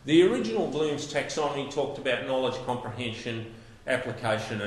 The original Bloom's taxonomy talked about knowledge comprehension, application,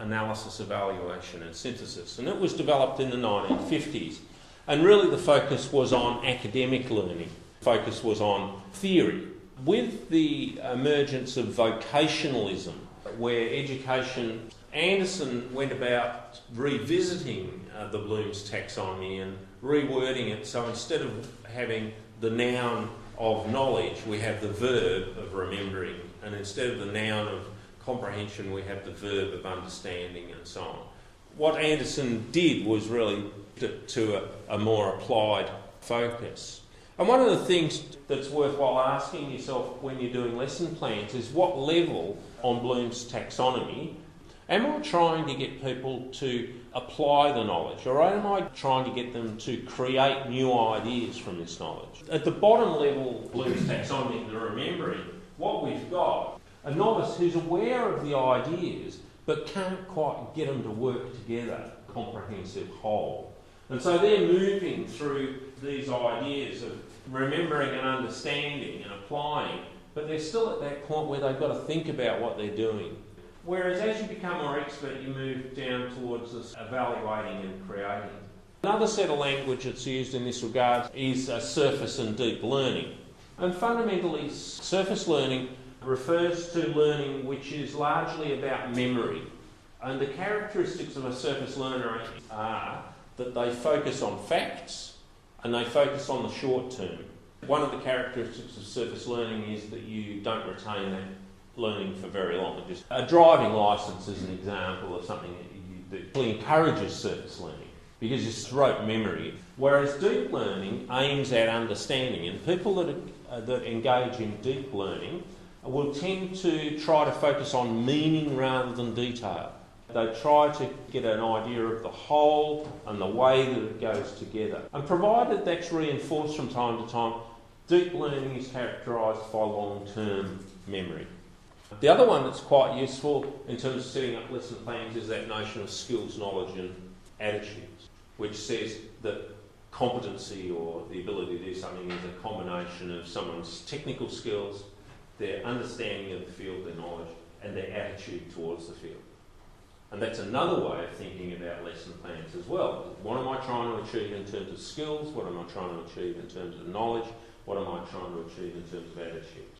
analysis, evaluation and synthesis, and it was developed in the 1950s. And really the focus was on academic learning, focus was on theory. With the emergence of vocationalism, where education, Anderson went about revisiting the Bloom's taxonomy and rewording it, so instead of having the noun of knowledge, we have the verb of remembering, and instead of the noun of comprehension, we have the verb of understanding and so on. What Anderson did was really to a more applied focus. And one of the things that's worthwhile asking yourself when you're doing lesson plans is what level on Bloom's taxonomy am I trying to get people to apply the knowledge, or am I trying to get them to create new ideas from this knowledge? At the bottom level, Bloom's taxonomy, the remembering, what we've got, a novice who's aware of the ideas but can't quite get them to work together, a comprehensive whole. And so they're moving through these ideas of remembering and understanding and applying, but they're still at that point where they've got to think about what they're doing. Whereas as you become more expert, you move down towards this evaluating and creating. Another set of language that's used in this regard is surface and deep learning. And fundamentally, surface learning refers to learning which is largely about memory. And the characteristics of a surface learner are that they focus on facts and they focus on the short term. One of the characteristics of surface learning is that you don't retain that learning for very long. Just a driving licence is an example of something that encourages surface learning because it's rote memory. Whereas deep learning aims at understanding, and people that engage in deep learning will tend to try to focus on meaning rather than detail. They try to get an idea of the whole and the way that it goes together. And provided that's reinforced from time to time, deep learning is characterised by long-term memory. The other one that's quite useful in terms of setting up lesson plans is that notion of skills, knowledge and attitudes, which says that competency or the ability to do something is a combination of someone's technical skills, their understanding of the field, their knowledge, and their attitude towards the field. And that's another way of thinking about lesson plans as well. What am I trying to achieve in terms of skills? What am I trying to achieve in terms of knowledge? What am I trying to achieve in terms of attitude?